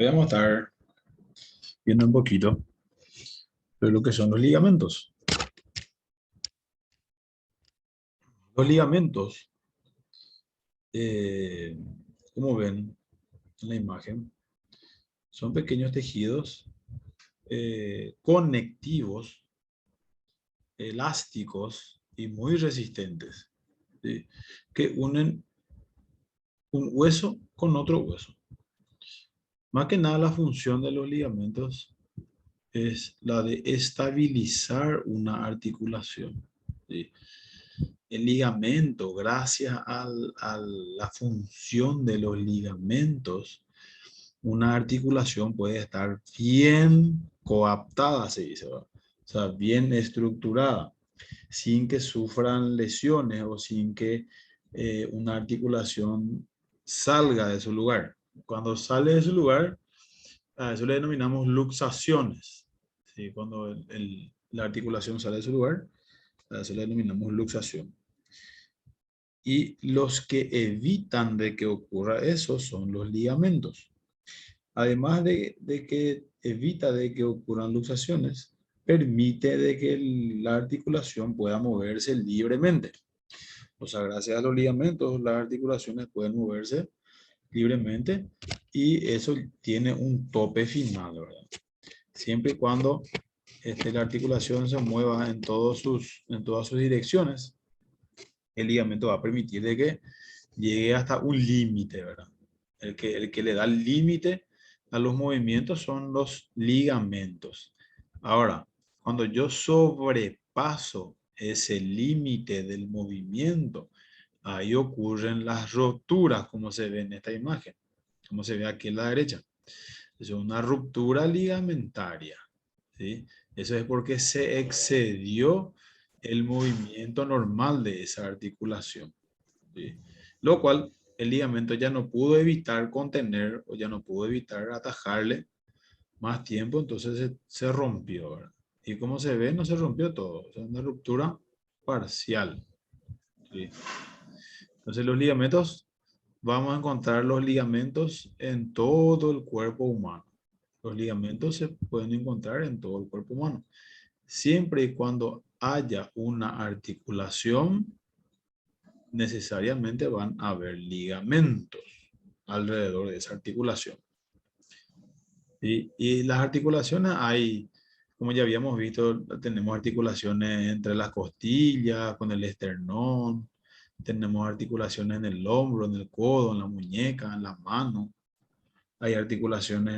Hoy vamos a estar viendo un poquito de lo que son los ligamentos. Los ligamentos, eh, como ven en la imagen, son pequeños tejidos conectivos, elásticos y muy resistentes, ¿sí? Que unen un hueso con otro hueso. Más que nada la función de los ligamentos es la de estabilizar una articulación, ¿sí? El ligamento, gracias a la función de los ligamentos, una articulación puede estar bien coaptada, se dice, ¿verdad? O sea, bien estructurada, sin que sufran lesiones o sin que una articulación salga de su lugar. Cuando sale de su lugar, a eso le denominamos luxaciones. ¿Sí? Cuando la articulación sale de su lugar, a eso le denominamos luxación. Y los que evitan de que ocurra eso son los ligamentos. Además de que evita de que ocurran luxaciones, permite de que la articulación pueda moverse libremente. O sea, gracias a los ligamentos, las articulaciones pueden moverse libremente y eso tiene un tope final, ¿verdad? Siempre y cuando la articulación se mueva en todas sus direcciones, el ligamento va a permitir de que llegue hasta un límite, ¿verdad? El que le da el límite a los movimientos son los ligamentos. Ahora, cuando yo sobrepaso ese límite del movimiento, ahí ocurren las rupturas, como se ve en esta imagen, como se ve aquí en la derecha. Es una ruptura ligamentaria, ¿sí? Eso es porque se excedió el movimiento normal de esa articulación, ¿sí? Lo cual el ligamento ya no pudo evitar contener o ya no pudo evitar atajarle más tiempo, entonces se rompió, ¿verdad? Y como se ve, no se rompió todo, es una ruptura parcial, ¿sí? Entonces los ligamentos, vamos a encontrar los ligamentos en todo el cuerpo humano. Los ligamentos se pueden encontrar en todo el cuerpo humano, siempre y cuando haya una articulación necesariamente van a haber ligamentos alrededor de esa articulación. Y las articulaciones hay, como ya habíamos visto, tenemos articulaciones entre las costillas, con el esternón, tenemos articulaciones en el hombro, en el codo, en la muñeca, en las manos. Hay articulaciones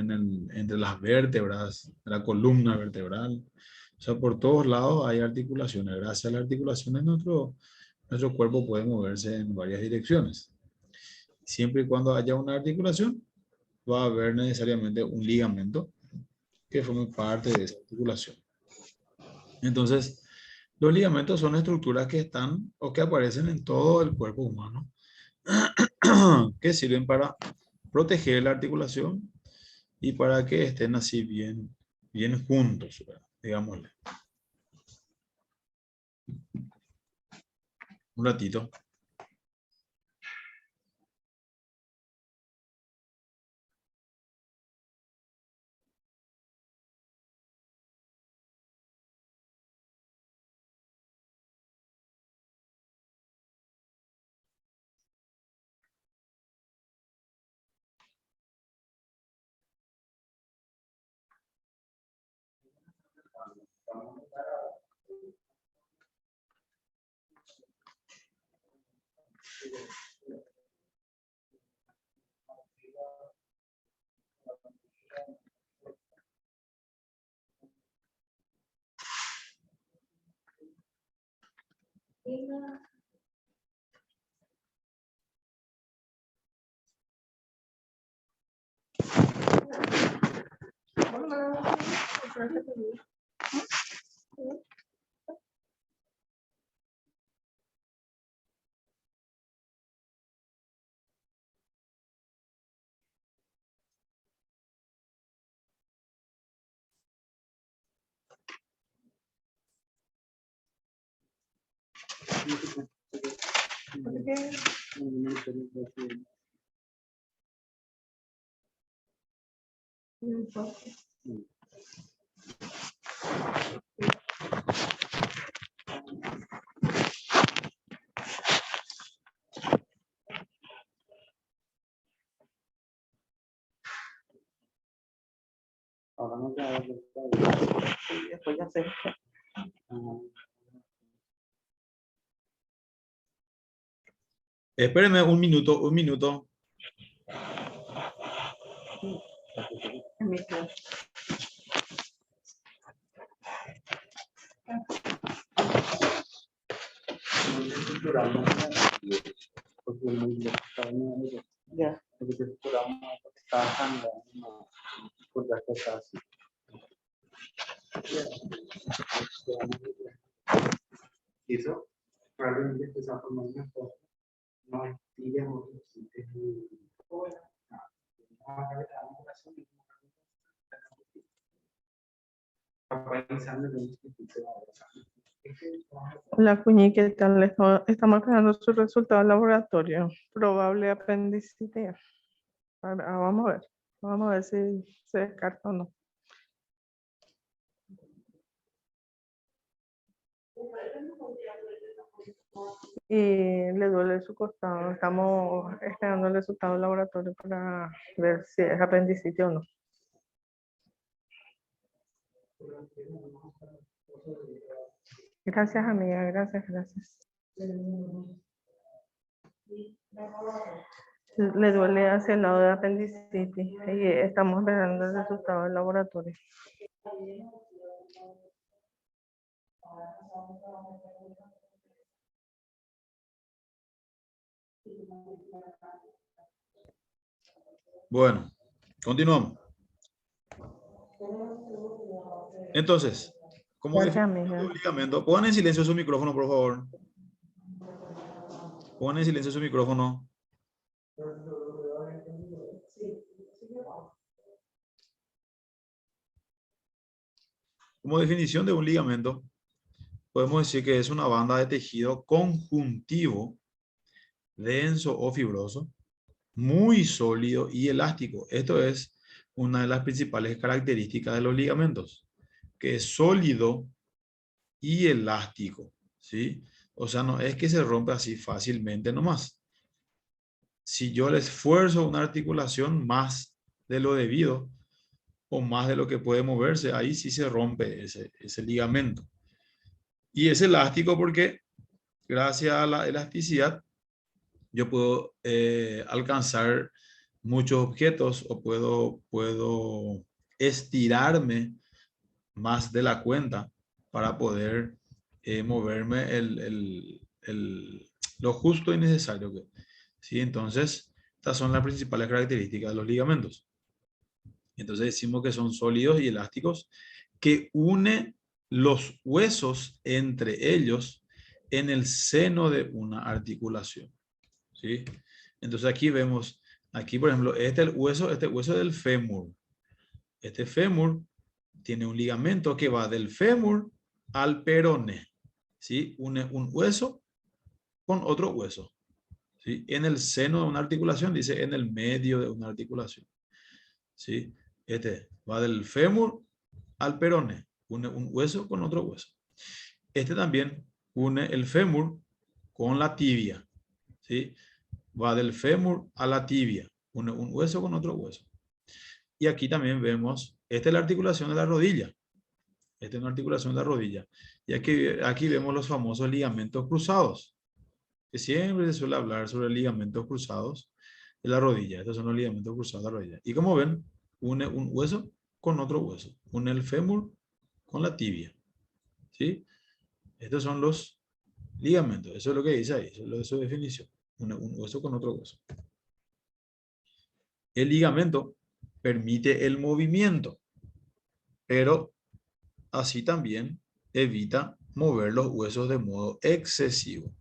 entre las vértebras, la columna vertebral. O sea, por todos lados hay articulaciones. Gracias a las articulaciones nuestro cuerpo puede moverse en varias direcciones. Siempre y cuando haya una articulación, va a haber necesariamente un ligamento que forme parte de esa articulación. Entonces, los ligamentos son estructuras que están o que aparecen en todo el cuerpo humano, que sirven para proteger la articulación y para que estén así bien juntos, ¿verdad? Digámosle. Un ratito. Ahora no te hagas y después ya sé. Espérenme un minuto, un minuto. Ya. Eso probablemente empezó a formar una cosa. No hay días o La Cuñi, ¿qué tal? Estamos esperando su resultado del laboratorio. Probable apendicitis. Vamos a ver. Vamos a ver si se descarta o no. Y le duele su costado. Estamos esperando el resultado del laboratorio para ver si es apendicitis o no. Gracias, amiga. Gracias, gracias. Le duele hacia el lado de apendicitis y estamos esperando el resultado del laboratorio. Bueno, continuamos. Entonces, como Gracias, definición de amiga. un ligamento, pongan en silencio su micrófono, por favor. Pongan en silencio su micrófono. Como definición de un ligamento, podemos decir que es una banda de tejido conjuntivo, denso o fibroso, muy sólido y elástico. Esto es una de las principales características de los ligamentos, que es sólido y elástico, ¿sí? O sea, no es que se rompe así fácilmente nomás. Si yo le esfuerzo una articulación más de lo debido o más de lo que puede moverse, ahí sí se rompe ese ligamento. Y es elástico porque gracias a la elasticidad yo puedo alcanzar muchos objetos o puedo estirarme más de la cuenta para poder moverme lo justo y necesario. ¿Sí? Entonces, estas son las principales características de los ligamentos. Entonces decimos que son sólidos y elásticos, que une los huesos entre ellos en el seno de una articulación. ¿Sí? Entonces aquí vemos, aquí por ejemplo, este hueso del fémur. Este fémur tiene un ligamento que va del fémur al peroné. ¿Sí? Une un hueso con otro hueso. ¿Sí? En el seno de una articulación, dice en el medio de una articulación. ¿Sí? Este va del fémur al peroné. Une un hueso con otro hueso. Este también une el fémur con la tibia. ¿Sí? Va del fémur a la tibia. Une un hueso con otro hueso. Y aquí también vemos, esta es la articulación de la rodilla. Esta es una articulación de la rodilla. Y aquí vemos los famosos ligamentos cruzados. Que siempre se suele hablar sobre ligamentos cruzados de la rodilla. Estos son los ligamentos cruzados de la rodilla. Y como ven, une un hueso con otro hueso. Une el fémur con la tibia. ¿Sí? Estos son los ligamentos. Eso es lo que dice ahí. Eso es su definición. Une un hueso con otro hueso. El ligamento permite el movimiento, pero así también evita mover los huesos de modo excesivo,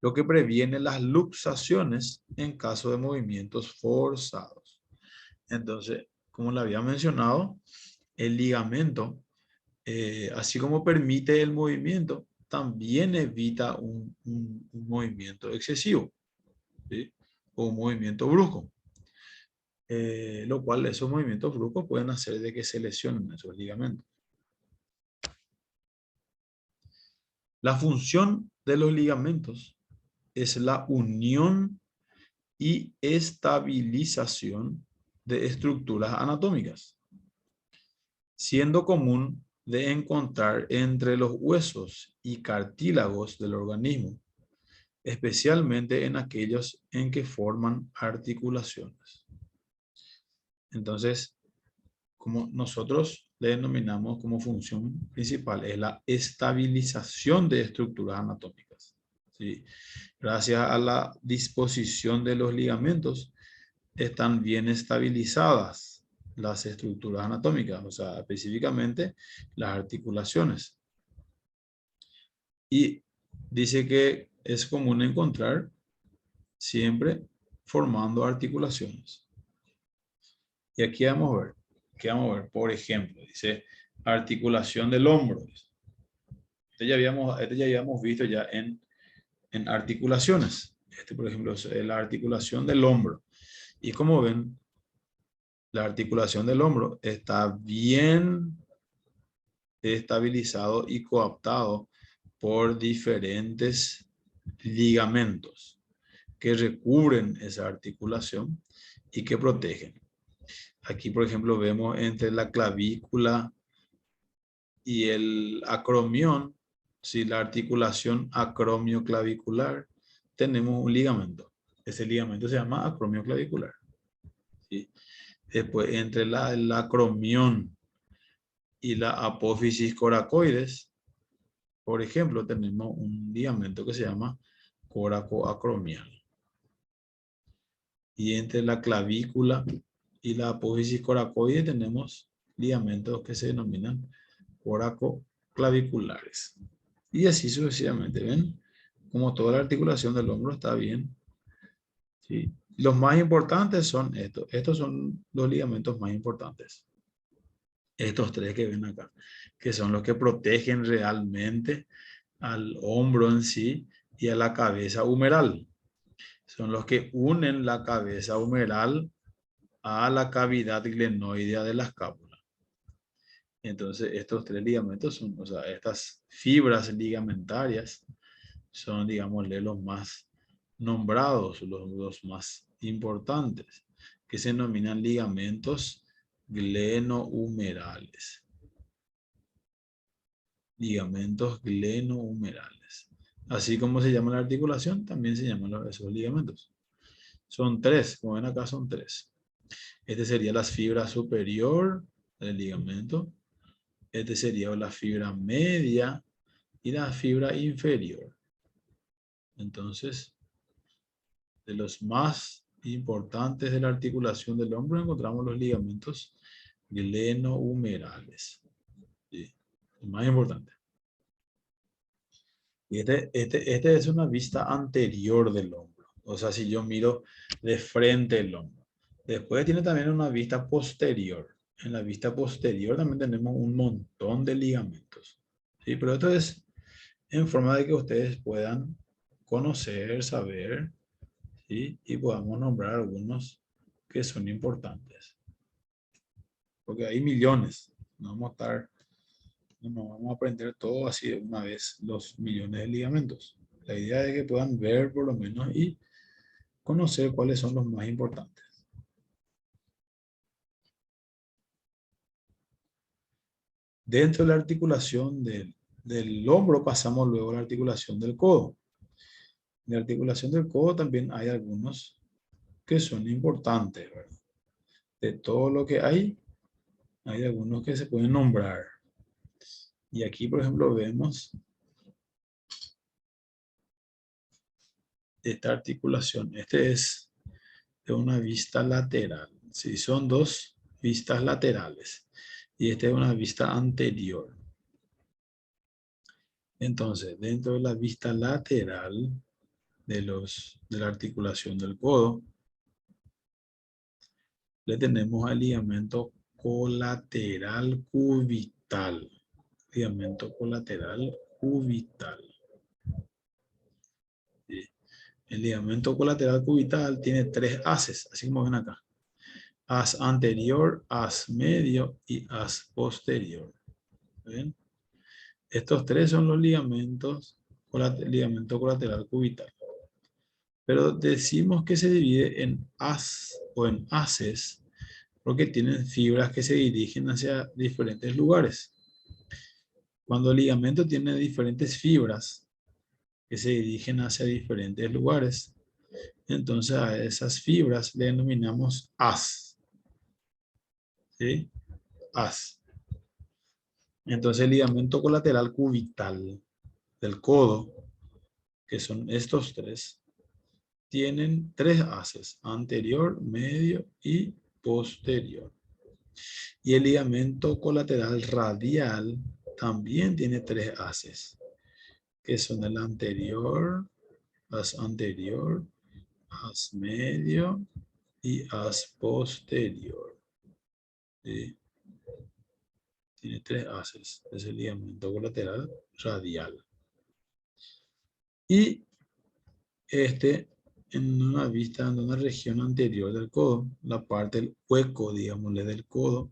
lo que previene las luxaciones en caso de movimientos forzados. Entonces, como le había mencionado, el ligamento, así como permite el movimiento, también evita un movimiento excesivo, ¿sí? O un movimiento brusco. lo cual esos movimientos bruscos pueden hacer de que se lesionen esos ligamentos. La función de los ligamentos es la unión y estabilización de estructuras anatómicas, siendo común de encontrar entre los huesos y cartílagos del organismo, especialmente en aquellos en que forman articulaciones. Entonces, como nosotros le denominamos como función principal, es la estabilización de estructuras anatómicas. ¿Sí? Gracias a la disposición de los ligamentos, están bien estabilizadas las estructuras anatómicas, o sea, específicamente las articulaciones. Y dice que es común encontrar siempre formando articulaciones. Y aquí vamos a ver. ¿Qué vamos a ver? Por ejemplo, dice articulación del hombro. Este ya habíamos visto ya en articulaciones. Este, por ejemplo, es la articulación del hombro. Y como ven, la articulación del hombro está bien estabilizado y coaptado por diferentes ligamentos que recubren esa articulación y que protegen. Aquí, por ejemplo, vemos entre la clavícula y el acromión, si la articulación acromioclavicular, tenemos un ligamento. Ese ligamento se llama acromioclavicular. ¿Sí? Después, entre el acromión y la apófisis coracoides, por ejemplo, tenemos un ligamento que se llama coracoacromial. Y entre la clavícula y la apófisis coracoide tenemos ligamentos que se denominan coracoclaviculares. Y así sucesivamente, ¿ven? Como toda la articulación del hombro está bien. ¿Sí? Los más importantes son estos. Estos son los ligamentos más importantes. Estos tres que ven acá, que son los que protegen realmente al hombro en sí y a la cabeza humeral. Son los que unen la cabeza humeral a la cavidad glenoidea de la escápula. Entonces, estos tres ligamentos son, o sea, estas fibras ligamentarias son, digámosle, los más nombrados, los más importantes, que se denominan ligamentos glenohumerales. Ligamentos glenohumerales. Así como se llama la articulación, también se llaman esos ligamentos. Son tres, como ven acá son tres. Este sería la fibra superior del ligamento. Este sería la fibra media y la fibra inferior. Entonces, de los más importantes de la articulación del hombro encontramos los ligamentos glenohumerales. ¿Sí? El más importante. Y este es una vista anterior del hombro. O sea, si yo miro de frente el hombro. Después tiene también una vista posterior. En la vista posterior también tenemos un montón de ligamentos. ¿Sí? Pero esto es en forma de que ustedes puedan conocer, saber, ¿sí? Y podamos nombrar algunos que son importantes. Porque hay millones. No vamos a estar, no vamos a aprender todo así de una vez, los millones de ligamentos. La idea es que puedan ver por lo menos y conocer cuáles son los más importantes. Dentro de la articulación del hombro pasamos luego a la articulación del codo. En la articulación del codo también hay algunos que son importantes, ¿verdad? De todo lo que hay algunos que se pueden nombrar. Y aquí, por ejemplo, vemos esta articulación. Este es de una vista lateral. Sí, son dos vistas laterales. Y esta es una vista anterior. Entonces, dentro de la vista lateral de la articulación del codo, le tenemos al ligamento colateral cubital. Ligamento colateral cubital. ¿Sí? El ligamento colateral cubital tiene tres haces, así como ven acá. haz anterior, haz medio y haz posterior. ¿Ven? Estos tres son los ligamentos, ligamento colateral cubital. Pero decimos que se divide en haz o en haces porque tienen fibras que se dirigen hacia diferentes lugares. Cuando el ligamento tiene diferentes fibras que se dirigen hacia diferentes lugares, entonces a esas fibras le denominamos haz. ¿Sí? Haz. Entonces el ligamento colateral cubital del codo, que son estos tres, tienen tres haces, anterior, medio y posterior. Y el ligamento colateral radial también tiene tres haces, que son el anterior, haz anterior, haz medio y haz posterior. ¿Sí? Tiene tres haces, es el ligamento colateral radial. Y en una vista, en una región anterior del codo, la parte del hueco, digámosle, del codo,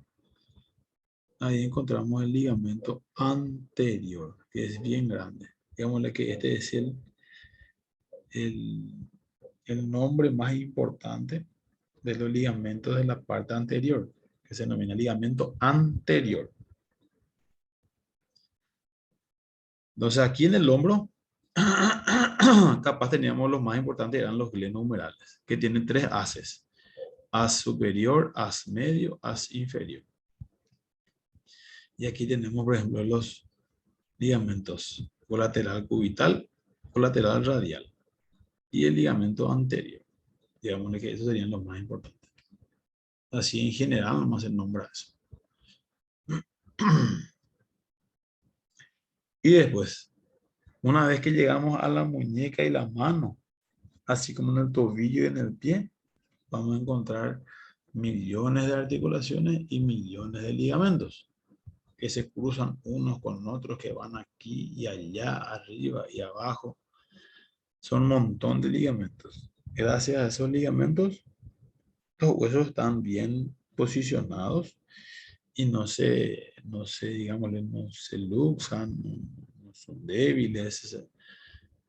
ahí encontramos el ligamento anterior, que es bien grande. Digámosle que este es el, el nombre más importante de los ligamentos de la parte anterior, que se denomina ligamento anterior. Entonces aquí en el hombro, capaz teníamos los más importantes, eran los glenohumerales, que tienen tres haces. Haz superior, haz medio, haz inferior. Y aquí tenemos, por ejemplo, los ligamentos colateral cubital, colateral radial y el ligamento anterior. Digamos que esos serían los más importantes. Así en general nomás se nombra eso. Y después, una vez que llegamos a la muñeca y la mano, así como en el tobillo y en el pie, vamos a encontrar millones de articulaciones y millones de ligamentos que se cruzan unos con otros, que van aquí y allá, arriba y abajo. Son un montón de ligamentos. Gracias a esos ligamentos, los huesos están bien posicionados y digámosle, no se luxan, no son débiles.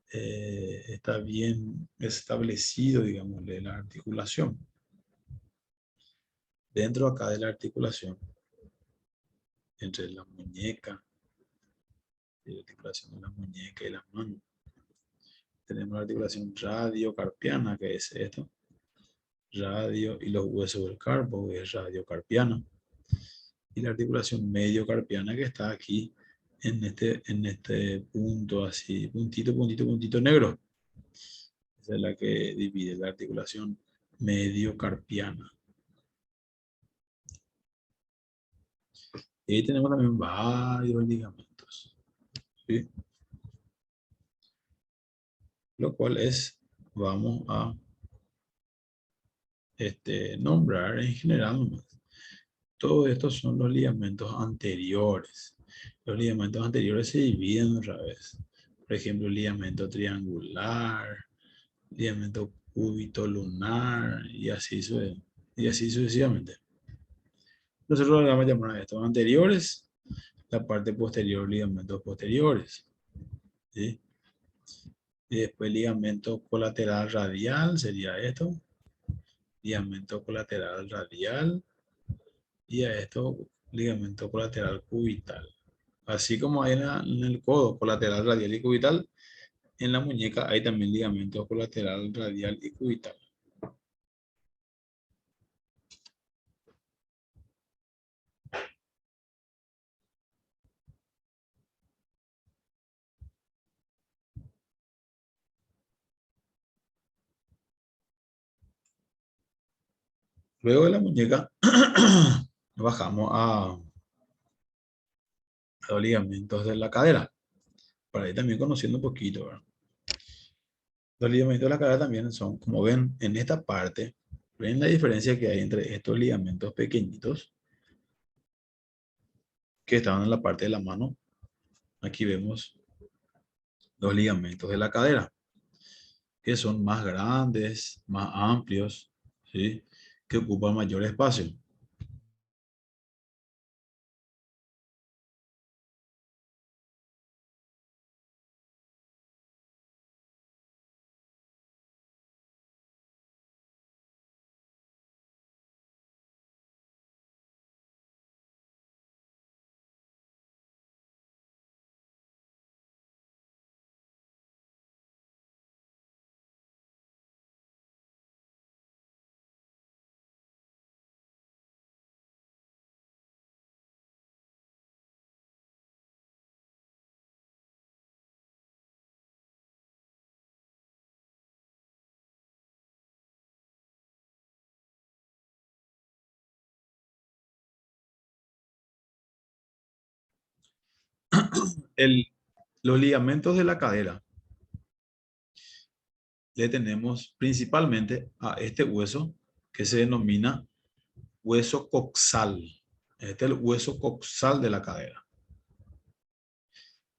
Está bien establecido, digámosle, la articulación. Dentro acá de la articulación, entre la muñeca, la articulación de la muñeca y las manos, tenemos la articulación radiocarpiana, que es esto, radio, y los huesos del carpo, que es radiocarpiana, y la articulación mediocarpiana, que está aquí en este punto así, puntito, puntito, puntito negro. Esa es la que divide la articulación mediocarpiana. Y ahí tenemos también varios ligamentos, ¿sí? Lo cual vamos a nombrar en general nomás. Todos estos son los ligamentos anteriores. Los ligamentos anteriores se dividen otra vez. Por ejemplo, ligamento triangular, ligamento cúbito-lunar y así sucesivamente. Nosotros le vamos a llamar a estos anteriores, la parte posterior, ligamentos posteriores. ¿Sí? Y después ligamento colateral radial sería esto. Ligamento colateral radial. Y a esto ligamento colateral cubital. Así como hay en el codo colateral radial y cubital, en la muñeca hay también ligamento colateral radial y cubital. Luego de la muñeca bajamos a los ligamentos de la cadera. Para ir también conociendo un poquito, ¿verdad? Los ligamentos de la cadera también son, como ven, en esta parte, ven la diferencia que hay entre estos ligamentos pequeñitos que estaban en la parte de la mano. Aquí vemos los ligamentos de la cadera, que son más grandes, más amplios, ¿sí? que ocupan mayor espacio. Los ligamentos de la cadera le tenemos principalmente a este hueso que se denomina hueso coxal. Este es el hueso coxal de la cadera.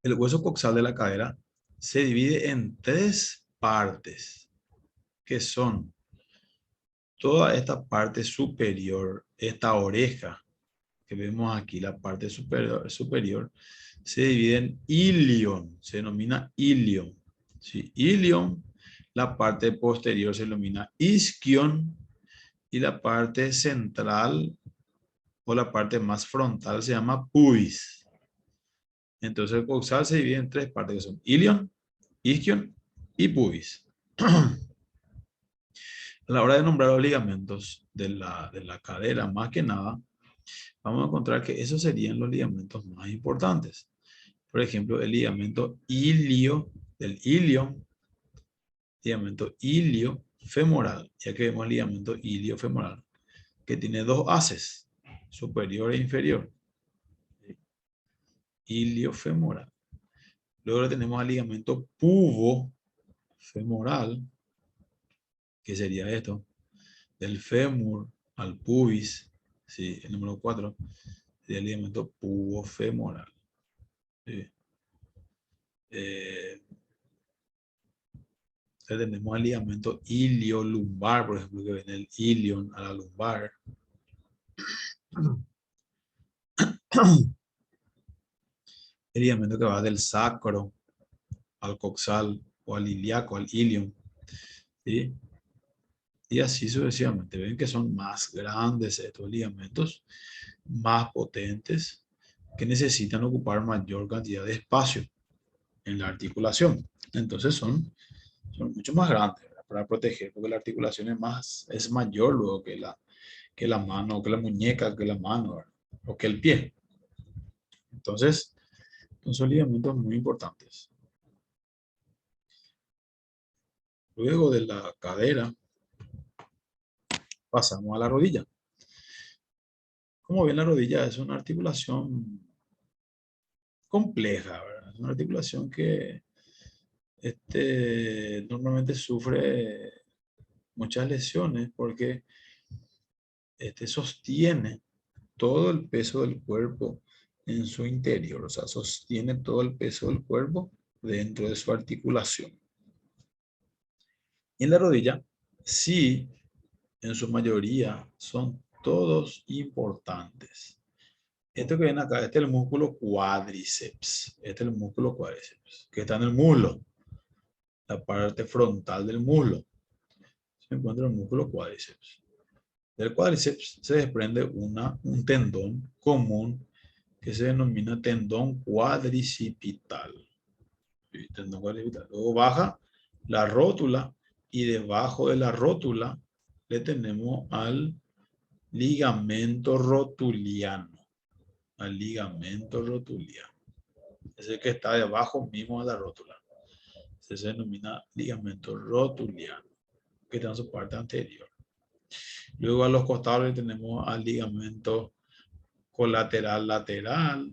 El hueso coxal de la cadera se divide en 3 partes, que son toda esta parte superior, esta oreja que vemos aquí, la parte superior se divide en ilion, se denomina ilion. ¿Sí? Ilion, la parte posterior se denomina isquion y la parte central o la parte más frontal se llama pubis. Entonces el coxal se divide en 3 partes que son ilion, isquion y pubis. A la hora de nombrar los ligamentos de la cadera, más que nada, vamos a encontrar que esos serían los ligamentos más importantes. Por ejemplo, el ligamento ilio, del ilion, ligamento iliofemoral, ya que vemos el ligamento iliofemoral, que tiene 2 haces, superior e inferior. Iliofemoral. Luego tenemos el ligamento pubofemoral, que sería esto, del fémur al pubis, ¿sí? El número 4, sería el ligamento pubofemoral. ¿Sí? Tenemos el ligamento iliolumbar, por ejemplo, que viene el ilion a la lumbar. El ligamento que va del sacro al coxal o al ilíaco, al ilion. ¿Sí? Y así sucesivamente. Ven que son más grandes estos ligamentos, más potentes, que necesitan ocupar mayor cantidad de espacio en la articulación. Entonces son mucho más grandes, ¿verdad? Para proteger, porque la articulación es mayor luego que la mano, que la muñeca, que la mano, ¿verdad? O que el pie. Entonces, son ligamentos muy importantes. Luego de la cadera, pasamos a la rodilla. Como ven, la rodilla es una articulación compleja, ¿verdad? Es una articulación que normalmente sufre muchas lesiones porque sostiene todo el peso del cuerpo en su interior, o sea, sostiene todo el peso del cuerpo dentro de su articulación. Y en la rodilla, sí, en su mayoría son todos importantes. Esto que ven acá, este es el músculo cuádriceps. Este es el músculo cuádriceps, que está en el muslo, la parte frontal del muslo. Se encuentra el músculo cuádriceps. Del cuádriceps se desprende un tendón común que se denomina tendón cuadricipital. ¿Sí? Tendón cuadricipital. Luego baja la rótula y debajo de la rótula le tenemos al ligamento rotuliano. Al ligamento rotuliano. Es el que está debajo mismo de la rótula. Se denomina ligamento rotuliano, que está en su parte anterior. Luego a los costados le tenemos al ligamento colateral lateral,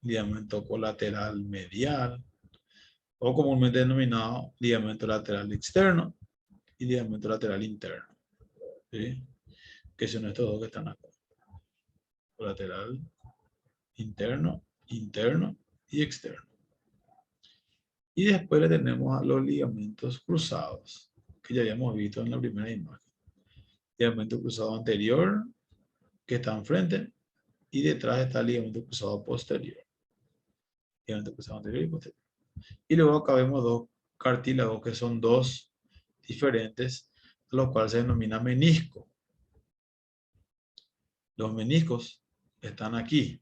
ligamento colateral medial, o comúnmente denominado ligamento lateral externo y ligamento lateral interno. ¿Sí? Que son estos dos que están acá. Colateral interno, interno y externo. Y después le tenemos a los ligamentos cruzados, que ya habíamos visto en la primera imagen. ligamento cruzado anterior, que está enfrente, y detrás está el ligamento cruzado posterior. Ligamento cruzado anterior y posterior. Y luego acá vemos dos cartílagos que son dos diferentes, los cuales se denomina menisco. Los meniscos están aquí,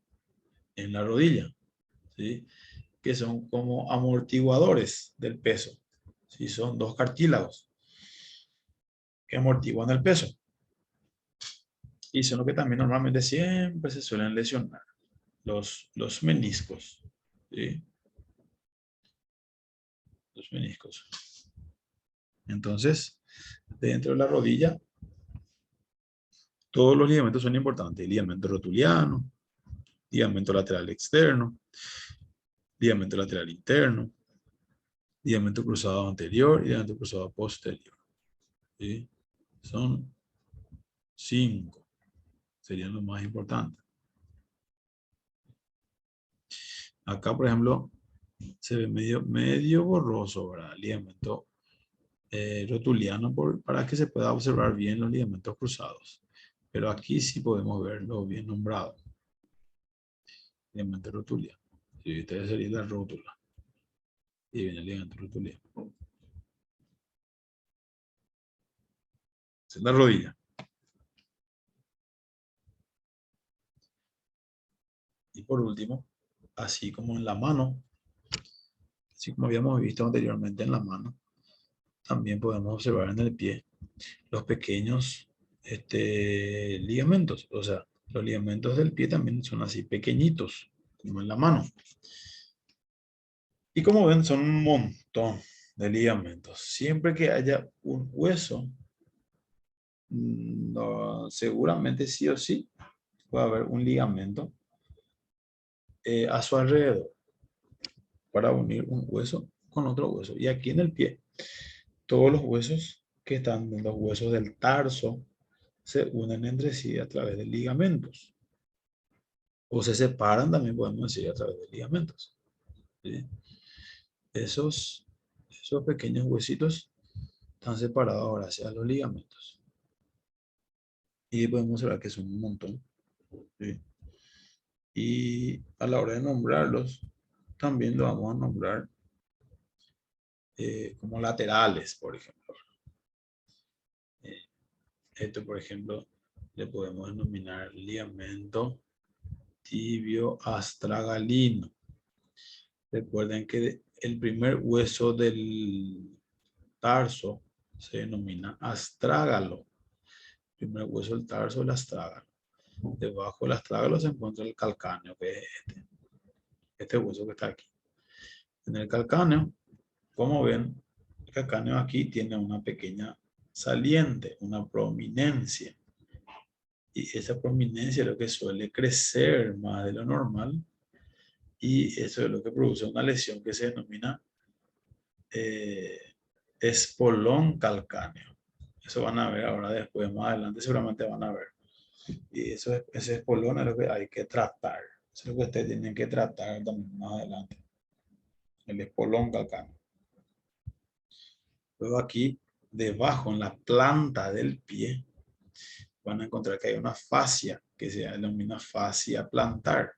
en la rodilla, ¿sí? Que son como amortiguadores del peso. ¿Sí? Son dos cartílagos que amortiguan el peso. Y son los que también normalmente siempre se suelen lesionar, los meniscos. ¿Sí? Los meniscos. Entonces, dentro de la rodilla, todos los ligamentos son importantes. Ligamento rotuliano, ligamento lateral externo, ligamento lateral interno, ligamento cruzado anterior y ligamento cruzado posterior. ¿Sí? Son 5. Serían los más importantes. Acá, por ejemplo, se ve medio borroso, ¿verdad? El ligamento rotuliano para que se pueda observar bien los ligamentos cruzados. Pero aquí sí podemos verlo bien nombrado. Ligamento rotuliano. Sí, esta sería la rótula. Y viene el ligamento rotuliano. Esa es la rodilla. Y por último, así como en la mano, así como habíamos visto anteriormente en la mano, también podemos observar en el pie los pequeños ligamentos. O sea, los ligamentos del pie también son así pequeñitos, como en la mano. Y como ven, son un montón de ligamentos. Siempre que haya un hueso, seguramente sí o sí va a haber un ligamento a su alrededor para unir un hueso con otro hueso. Y aquí en el pie, todos los huesos que están en los huesos del tarso se unen entre sí a través de ligamentos. O se separan, también podemos decir, a través de ligamentos. ¿Sí? Esos pequeños huesitos están separados ahora hacia los ligamentos. Y podemos ver que son un montón. ¿Sí? Y a la hora de nombrarlos, también lo vamos a nombrar como laterales, por ejemplo. Esto, por ejemplo, le podemos denominar ligamento tibio astragalino. Recuerden que el primer hueso del tarso se denomina astrágalo. El primer hueso del tarso, el astrágalo. Debajo del astrágalo se encuentra el calcáneo, que es este hueso que está aquí. En el calcáneo, como ven, el calcáneo aquí tiene una pequeña saliente, una prominencia. Y esa prominencia es lo que suele crecer más de lo normal. Y eso es lo que produce una lesión que se denomina espolón calcáneo. Eso van a ver ahora después, más adelante seguramente van a ver. Y ese espolón es lo que hay que tratar. Eso es lo que ustedes tienen que tratar también más adelante. El espolón calcáneo. Luego aquí, debajo, en la planta del pie, van a encontrar que hay una fascia que se denomina fascia plantar.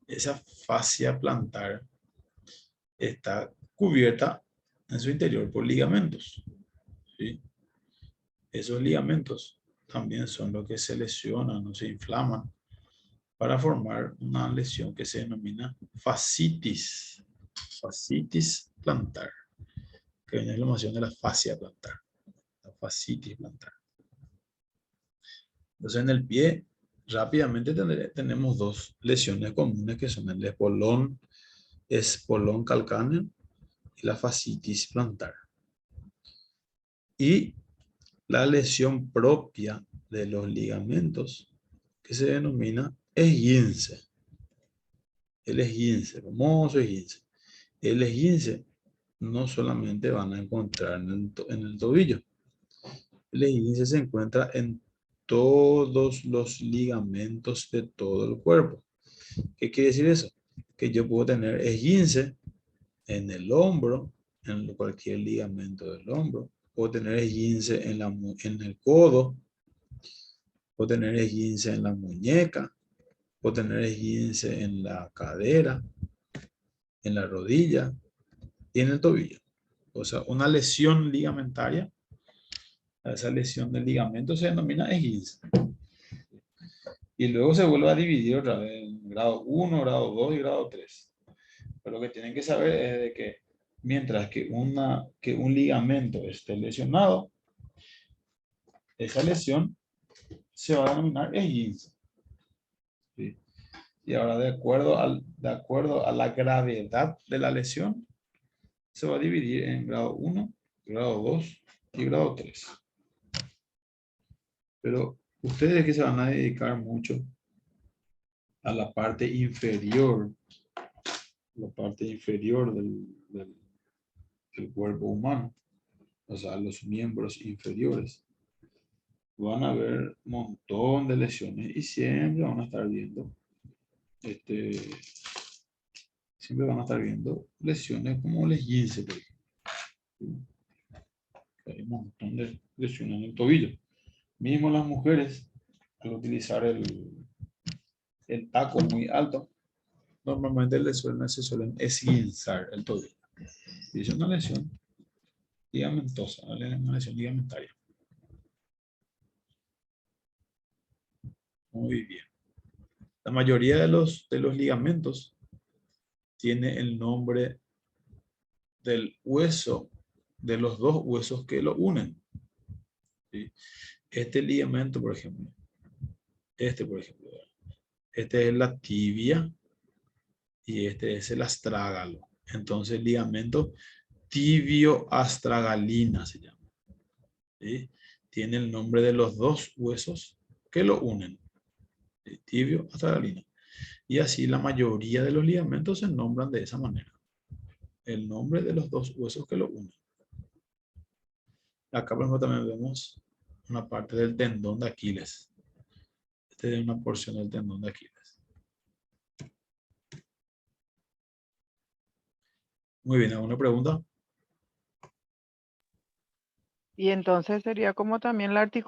Esa fascia plantar está cubierta en su interior por ligamentos. ¿Sí? Esos ligamentos también son los que se lesionan o se inflaman para formar una lesión que se denomina fascitis. Fascitis plantar, que viene de la inflamación de la fascia plantar. La fascitis plantar. Entonces en el pie rápidamente tenemos dos lesiones comunes que son el espolón calcáneo y la fascitis plantar. Y la lesión propia de los ligamentos que se denomina esguince. El esguince, famoso esguince. El esguince no solamente van a encontrar en el tobillo. El esguince se encuentra en todos los ligamentos de todo el cuerpo. ¿Qué quiere decir eso? Que yo puedo tener esguince en el hombro, en cualquier ligamento del hombro. Puedo tener esguince en el codo, puedo tener esguince en la muñeca, puedo tener esguince en la cadera, en la rodilla y en el tobillo. O sea, una lesión ligamentaria, esa lesión del ligamento se denomina esguince. Y luego se vuelve a dividir otra vez en grado 1, grado 2 y grado 3. Pero lo que tienen que saber es de que mientras que un ligamento esté lesionado, esa lesión se va a denominar esguince. ¿Sí? Y ahora, de acuerdo a la gravedad de la lesión, se va a dividir en grado 1, grado 2 y grado 3. Pero ustedes que se van a dedicar mucho a la parte inferior del cuerpo humano, o sea, los miembros inferiores, van a ver un montón de lesiones y siempre van a estar viendo lesiones como el esguince, por ejemplo. ¿Sí? Hay un montón de lesiones en el tobillo. Mismo las mujeres, al utilizar el taco muy alto, normalmente se suelen esguinzar el tobillo. Y es una lesión ligamentosa, una lesión ligamentaria. Muy bien. La mayoría de los ligamentos tiene el nombre del hueso, de los dos huesos que lo unen. ¿Sí? Este ligamento, por ejemplo, este es la tibia y este es el astrágalo. Entonces, ligamento tibio-astragalina se llama. ¿Sí? Tiene el nombre de los dos huesos que lo unen. ¿Sí? Tibio-astragalina. Y así la mayoría de los ligamentos se nombran de esa manera. El nombre de los dos huesos que lo unen. Acá, por ejemplo, también vemos una parte del tendón de Aquiles. Esta es una porción del tendón de Aquiles. Muy bien, ¿alguna pregunta? Y entonces sería como también la articulación.